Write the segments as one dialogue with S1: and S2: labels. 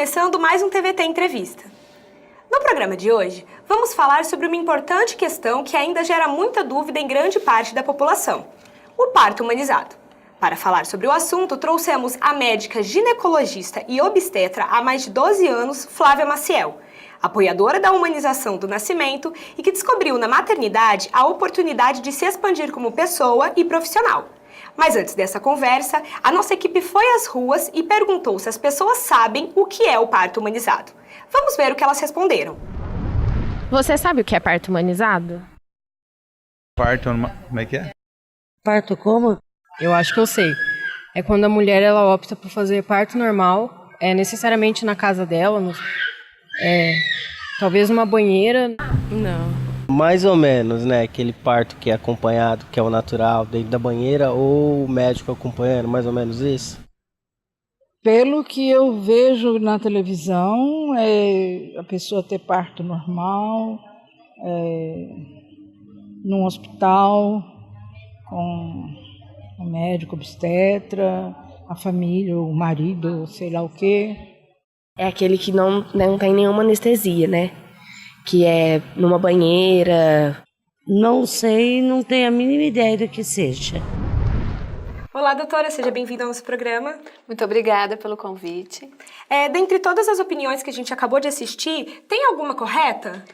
S1: começando mais um TVT Entrevista. No programa de hoje, vamos falar sobre uma importante questão que ainda gera muita dúvida em grande parte da população: o parto humanizado. Para falar sobre o assunto, trouxemos a médica ginecologista e obstetra há mais de 12 anos, Flávia Maciel, apoiadora da humanização do nascimento e que descobriu na maternidade a oportunidade de se expandir como pessoa e profissional. Mas antes dessa conversa, a nossa equipe foi às ruas e perguntou se as pessoas sabem o que é o parto humanizado. Vamos ver o que elas responderam.
S2: Você sabe o que é parto humanizado?
S3: Como é que é?
S4: Parto como?
S2: Eu acho que eu sei. É quando a mulher ela opta por fazer parto normal, necessariamente na casa dela, talvez numa banheira. Não.
S4: Mais ou menos, né? Aquele parto que é acompanhado, que é o natural, dentro da banheira, ou o médico acompanhando, mais ou menos isso?
S5: Pelo que eu vejo na televisão, a pessoa ter parto normal, num hospital, com o médico, obstetra, a família, o marido, sei lá o quê.
S6: É aquele que não tem nenhuma anestesia, né? Que é numa banheira.
S7: Não sei, não tenho a mínima ideia do que seja.
S1: Olá, doutora, seja bem-vinda ao nosso programa.
S8: Muito obrigada pelo convite.
S1: Dentre todas as opiniões que a gente acabou de assistir, tem alguma correta?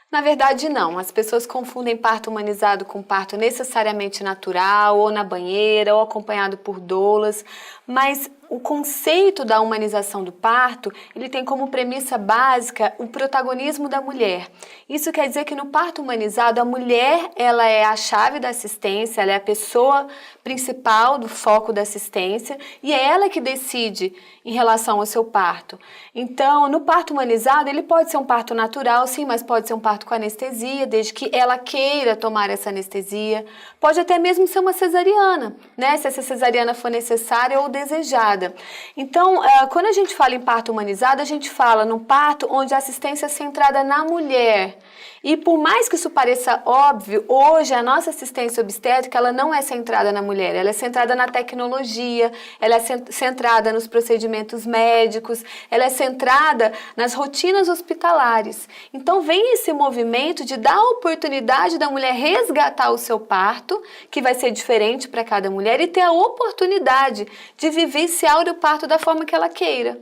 S8: Na verdade, não. As pessoas confundem parto humanizado com parto necessariamente natural, ou na banheira, ou acompanhado por doulas, mas o conceito da humanização do parto, ele tem como premissa básica o protagonismo da mulher. Isso quer dizer que no parto humanizado, a mulher ela é a chave da assistência, ela é a pessoa principal do foco da assistência e é ela que decide em relação ao seu parto. Então, no parto humanizado, ele pode ser um parto natural, sim, mas pode ser um parto com anestesia, desde que ela queira tomar essa anestesia. Pode até mesmo ser uma cesariana, né? Se essa cesariana for necessária ou desejada. Então, quando a gente fala em parto humanizado, a gente fala num parto onde a assistência é centrada na mulher. E por mais que isso pareça óbvio, hoje a nossa assistência obstétrica ela não é centrada na mulher, ela é centrada na tecnologia, ela é centrada nos procedimentos médicos, ela é centrada nas rotinas hospitalares. Então vem esse movimento de dar a oportunidade da mulher resgatar o seu parto, que vai ser diferente para cada mulher, e ter a oportunidade de vivenciar o parto da forma que ela queira.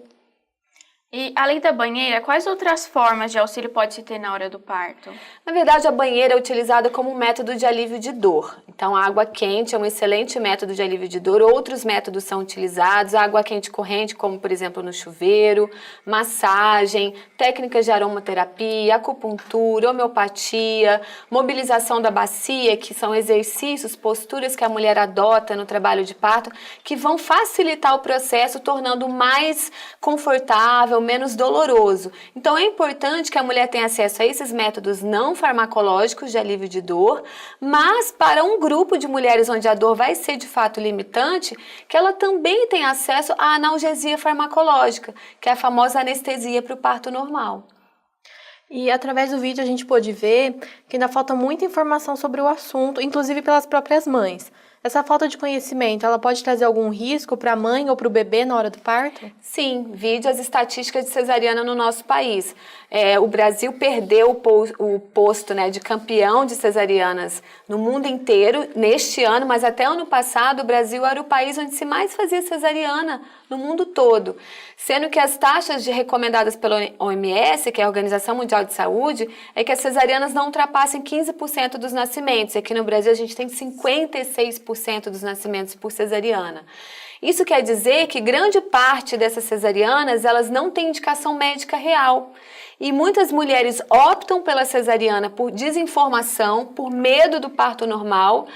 S9: E, além da banheira, quais outras formas de auxílio pode-se ter na hora do parto?
S8: Na verdade, a banheira é utilizada como um método de alívio de dor. Então, a água quente é um excelente método de alívio de dor. Outros métodos são utilizados, a água quente corrente, como, por exemplo, no chuveiro, massagem, técnicas de aromaterapia, acupuntura, homeopatia, mobilização da bacia, que são exercícios, posturas que a mulher adota no trabalho de parto, que vão facilitar o processo, tornando mais confortável, menos doloroso. Então é importante que a mulher tenha acesso a esses métodos não farmacológicos de alívio de dor, mas para um grupo de mulheres onde a dor vai ser de fato limitante, que ela também tenha acesso à analgesia farmacológica, que é a famosa anestesia para o parto normal.
S10: E através do vídeo a gente pôde ver que ainda falta muita informação sobre o assunto, inclusive pelas próprias mães. Essa falta de conhecimento, ela pode trazer algum risco para a mãe ou para o bebê na hora do parto?
S8: Sim, vide as estatísticas de cesariana no nosso país. O Brasil perdeu o posto, né, de campeão de cesarianas no mundo inteiro neste ano, mas até ano passado o Brasil era o país onde se mais fazia cesariana no mundo todo. Sendo que as taxas recomendadas pela OMS, que é a Organização Mundial de Saúde, é que as cesarianas não ultrapassem 15% dos nascimentos. Aqui no Brasil a gente tem 56% dos nascimentos por cesariana. Isso quer dizer que grande parte dessas cesarianas, elas não têm indicação médica real. E muitas mulheres optam pela cesariana por desinformação, por medo do parto normal,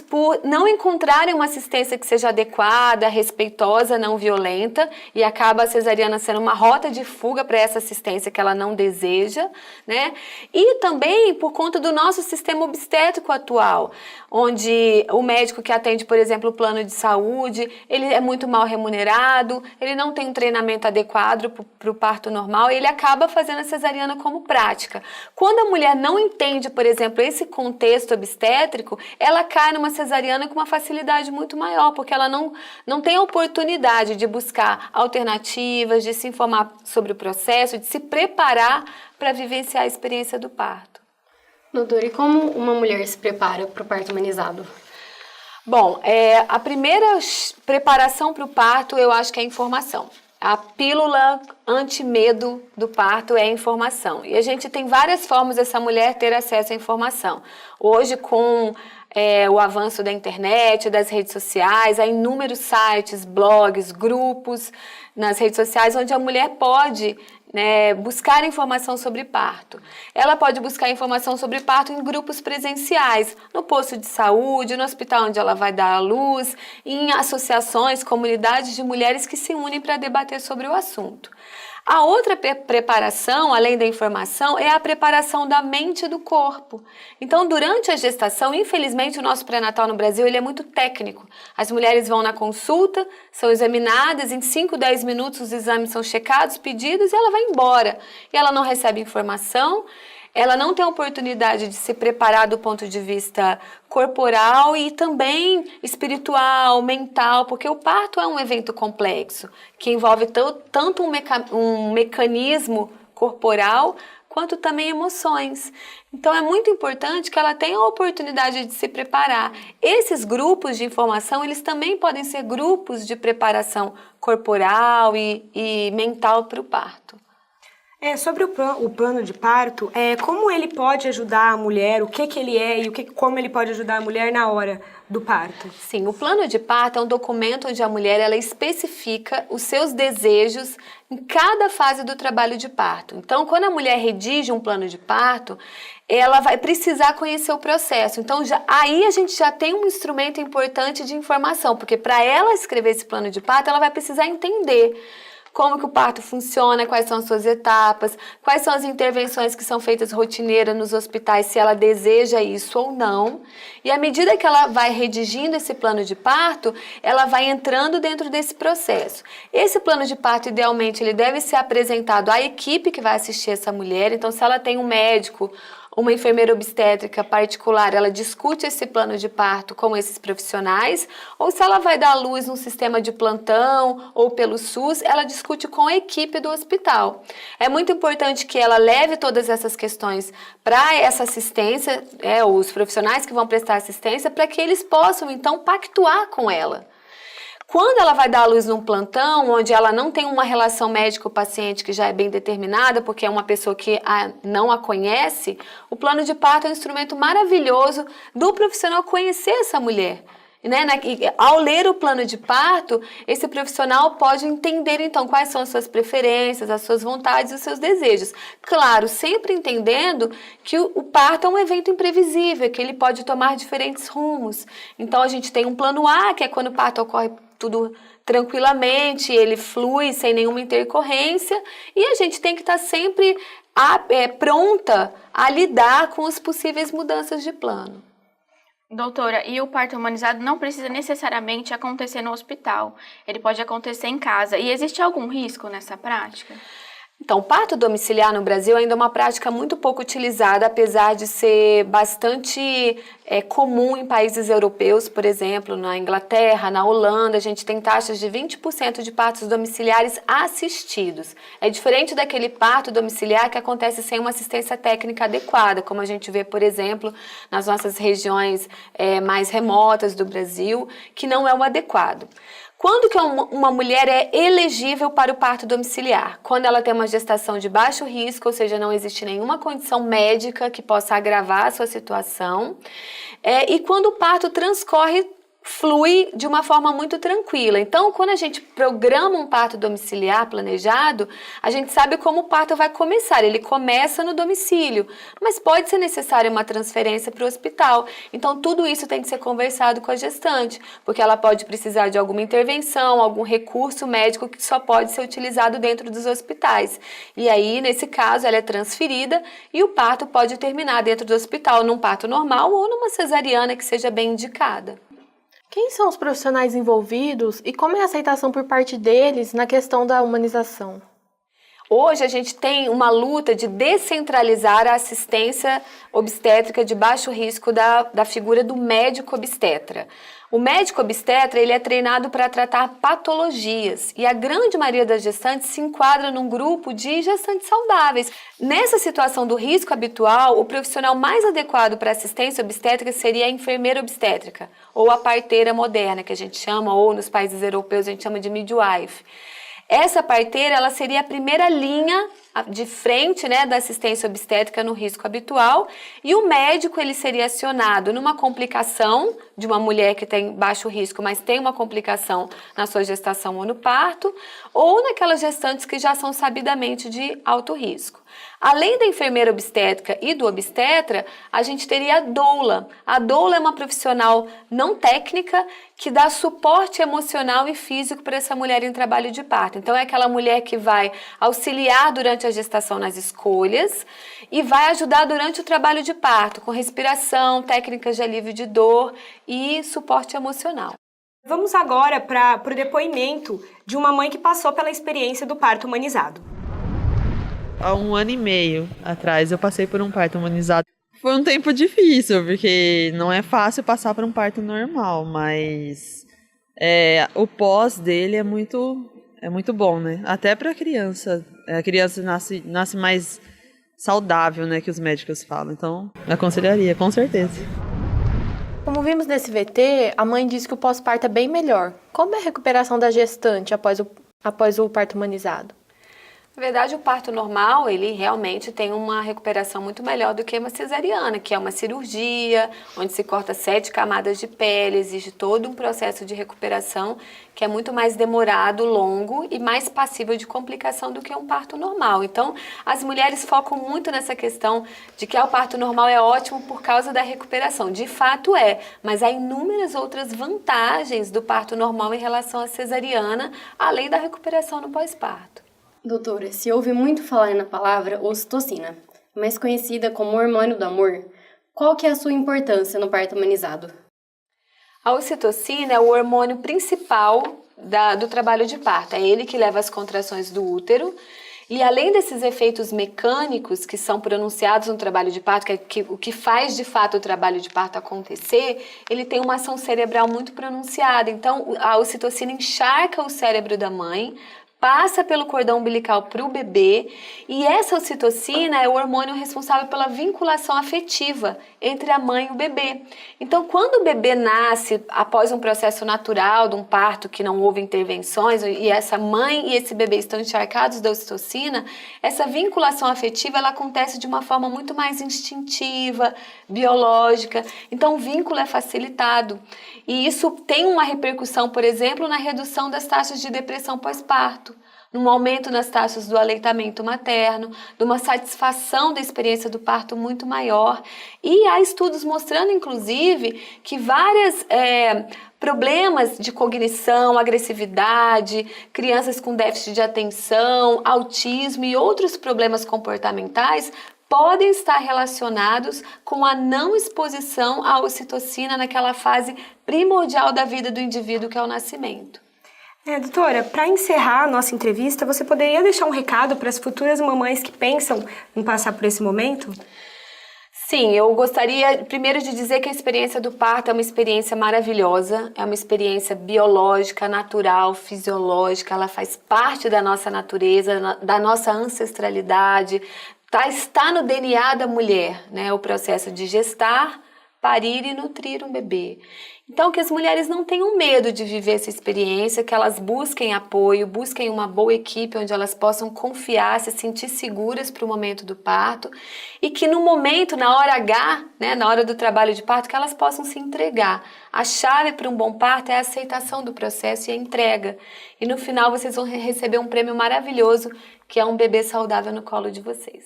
S8: por não encontrarem uma assistência que seja adequada, respeitosa, não violenta, e acaba a cesariana sendo uma rota de fuga para essa assistência que ela não deseja, né? E também por conta do nosso sistema obstétrico atual, onde o médico que atende, por exemplo, o plano de saúde, ele é muito mal remunerado, ele não tem um treinamento adequado para o parto normal, e ele acaba fazendo a cesariana como prática. Quando a mulher não entende, por exemplo, esse contexto obstétrico, ela acaba cai numa cesariana com uma facilidade muito maior, porque ela não tem a oportunidade de buscar alternativas, de se informar sobre o processo, de se preparar para vivenciar a experiência do parto.
S3: Doutora, e como uma mulher se prepara para o parto humanizado?
S8: Bom, a primeira preparação para o parto eu acho que é a informação. A pílula anti-medo do parto é a informação. E a gente tem várias formas dessa mulher ter acesso à informação. Hoje, com o avanço da internet, das redes sociais, há inúmeros sites, blogs, grupos nas redes sociais onde a mulher pode buscar informação sobre parto. Ela pode buscar informação sobre parto em grupos presenciais, no posto de saúde, no hospital onde ela vai dar à luz, em associações, comunidades de mulheres que se unem para debater sobre o assunto. A outra preparação, além da informação, é a preparação da mente e do corpo. Então, durante a gestação, infelizmente, o nosso pré-natal no Brasil ele é muito técnico. As mulheres vão na consulta, são examinadas, em 5, 10 minutos os exames são checados, pedidos e ela vai embora. E ela não recebe informação, ela não tem a oportunidade de se preparar do ponto de vista corporal e também espiritual, mental, porque o parto é um evento complexo, que envolve tanto um mecanismo corporal, quanto também emoções. Então, é muito importante que ela tenha a oportunidade de se preparar. Esses grupos de informação, eles também podem ser grupos de preparação corporal e mental para o parto.
S1: Sobre o plano de parto, como ele pode ajudar a mulher, o que ele é e como ele pode ajudar a mulher na hora do parto?
S8: Sim, o plano de parto é um documento onde a mulher ela especifica os seus desejos em cada fase do trabalho de parto. Então, quando a mulher redige um plano de parto, ela vai precisar conhecer o processo. Então, aí a gente já tem um instrumento importante de informação, porque para ela escrever esse plano de parto, ela vai precisar entender como que o parto funciona, quais são as suas etapas, quais são as intervenções que são feitas rotineiras nos hospitais, se ela deseja isso ou não. E à medida que ela vai redigindo esse plano de parto, ela vai entrando dentro desse processo. Esse plano de parto, idealmente, ele deve ser apresentado à equipe que vai assistir essa mulher. Então, se ela tem um médico, uma enfermeira obstétrica particular, ela discute esse plano de parto com esses profissionais, ou se ela vai dar à luz num sistema de plantão ou pelo SUS, ela discute com a equipe do hospital. É muito importante que ela leve todas essas questões para essa assistência, os profissionais que vão prestar assistência, para que eles possam, então, pactuar com ela. Quando ela vai dar à luz num plantão, onde ela não tem uma relação médico-paciente que já é bem determinada, porque é uma pessoa que não a conhece, o plano de parto é um instrumento maravilhoso do profissional conhecer essa mulher. Ao ler o plano de parto, esse profissional pode entender, então, quais são as suas preferências, as suas vontades e os seus desejos. Claro, sempre entendendo que o parto é um evento imprevisível, que ele pode tomar diferentes rumos. Então, a gente tem um plano A, que é quando o parto ocorre tudo tranquilamente, ele flui sem nenhuma intercorrência, e a gente tem que estar sempre pronta a lidar com as possíveis mudanças de plano.
S9: Doutora, e o parto humanizado não precisa necessariamente acontecer no hospital, ele pode acontecer em casa. E existe algum risco nessa prática?
S8: Então, o parto domiciliar no Brasil ainda é uma prática muito pouco utilizada, apesar de ser bastante comum em países europeus, por exemplo, na Inglaterra, na Holanda, a gente tem taxas de 20% de partos domiciliares assistidos. É diferente daquele parto domiciliar que acontece sem uma assistência técnica adequada, como a gente vê, por exemplo, nas nossas regiões mais remotas do Brasil, que não é o adequado. Quando que uma mulher é elegível para o parto domiciliar? Quando ela tem uma gestação de baixo risco, ou seja, não existe nenhuma condição médica que possa agravar a sua situação, e quando o parto flui de uma forma muito tranquila. Então, quando a gente programa um parto domiciliar planejado, a gente sabe como o parto vai começar. Ele começa no domicílio, mas pode ser necessária uma transferência para o hospital. Então, tudo isso tem que ser conversado com a gestante, porque ela pode precisar de alguma intervenção, algum recurso médico que só pode ser utilizado dentro dos hospitais. E aí, nesse caso, ela é transferida e o parto pode terminar dentro do hospital, num parto normal ou numa cesariana que seja bem indicada.
S10: Quem são os profissionais envolvidos e como é a aceitação por parte deles na questão da humanização?
S8: Hoje a gente tem uma luta de descentralizar a assistência obstétrica de baixo risco da figura do médico obstetra. O médico obstetra, ele é treinado para tratar patologias e a grande maioria das gestantes se enquadra num grupo de gestantes saudáveis. Nessa situação do risco habitual, o profissional mais adequado para assistência obstétrica seria a enfermeira obstétrica ou a parteira moderna, que a gente chama, ou nos países europeus a gente chama de midwife. Essa parteira, ela seria a primeira linha de frente, né, da assistência obstétrica no risco habitual, e o médico ele seria acionado numa complicação de uma mulher que tem baixo risco, mas tem uma complicação na sua gestação ou no parto, ou naquelas gestantes que já são sabidamente de alto risco. Além da enfermeira obstétrica e do obstetra, a gente teria a doula. A doula é uma profissional não técnica que dá suporte emocional e físico para essa mulher em trabalho de parto. Então é aquela mulher que vai auxiliar durante a gestação nas escolhas e vai ajudar durante o trabalho de parto, com respiração, técnicas de alívio de dor e suporte emocional.
S1: Vamos agora para o depoimento de uma mãe que passou pela experiência do parto humanizado.
S11: Há 1 ano e meio atrás eu passei por um parto humanizado. Foi um tempo difícil, porque não é fácil passar por um parto normal, mas o pós dele é muito bom, né? Até para a criança. A criança nasce mais saudável, né, que os médicos falam. Então, eu aconselharia, com certeza.
S10: Como vimos nesse VT, a mãe disse que o pós-parto é bem melhor. Como é a recuperação da gestante após o parto humanizado?
S8: Na verdade, o parto normal, ele realmente tem uma recuperação muito melhor do que uma cesariana, que é uma cirurgia, onde se corta 7 camadas de pele, exige todo um processo de recuperação que é muito mais demorado, longo e mais passível de complicação do que um parto normal. Então, as mulheres focam muito nessa questão de que o parto normal é ótimo por causa da recuperação. De fato é, mas há inúmeras outras vantagens do parto normal em relação à cesariana, além da recuperação no pós-parto.
S3: Doutora, se ouve muito falar na palavra ocitocina, mais conhecida como hormônio do amor, qual que é a sua importância no parto humanizado?
S8: A ocitocina é o hormônio principal do trabalho de parto. É ele que leva as contrações do útero. E além desses efeitos mecânicos que são pronunciados no trabalho de parto, o que faz de fato o trabalho de parto acontecer, ele tem uma ação cerebral muito pronunciada. Então, a ocitocina encharca o cérebro da mãe, passa pelo cordão umbilical para o bebê, e essa ocitocina é o hormônio responsável pela vinculação afetiva entre a mãe e o bebê. Então, quando o bebê nasce após um processo natural de um parto que não houve intervenções, e essa mãe e esse bebê estão encharcados da ocitocina, essa vinculação afetiva ela acontece de uma forma muito mais instintiva, biológica. Então, o vínculo é facilitado. E isso tem uma repercussão, por exemplo, na redução das taxas de depressão pós-parto, num aumento nas taxas do aleitamento materno, de uma satisfação da experiência do parto muito maior. E há estudos mostrando, inclusive, que vários problemas de cognição, agressividade, crianças com déficit de atenção, autismo e outros problemas comportamentais podem estar relacionados com a não exposição à ocitocina naquela fase primordial da vida do indivíduo, que é o nascimento.
S1: Doutora, para encerrar a nossa entrevista, você poderia deixar um recado para as futuras mamães que pensam em passar por esse momento?
S8: Sim, eu gostaria primeiro de dizer que a experiência do parto é uma experiência maravilhosa, é uma experiência biológica, natural, fisiológica, ela faz parte da nossa natureza, da nossa ancestralidade, está no DNA da mulher, né? O processo de gestar, parir e nutrir um bebê. Então, que as mulheres não tenham medo de viver essa experiência, que elas busquem apoio, busquem uma boa equipe onde elas possam confiar, se sentir seguras para o momento do parto e que no momento, na hora H, né, na hora do trabalho de parto, que elas possam se entregar. A chave para um bom parto é a aceitação do processo e a entrega. E no final vocês vão receber um prêmio maravilhoso, que é um bebê saudável no colo de vocês.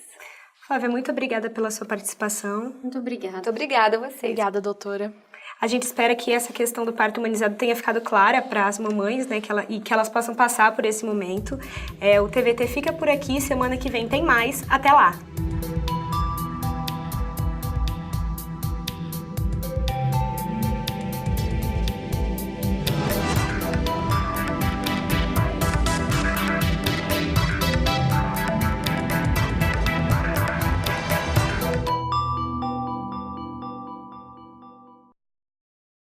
S1: Flávia, muito obrigada pela sua participação.
S3: Muito obrigada.
S8: Muito obrigada a vocês.
S10: Obrigada, doutora.
S1: A gente espera que essa questão do parto humanizado tenha ficado clara para as mamães, né, que elas possam passar por esse momento. O TVT fica por aqui, semana que vem tem mais. Até lá!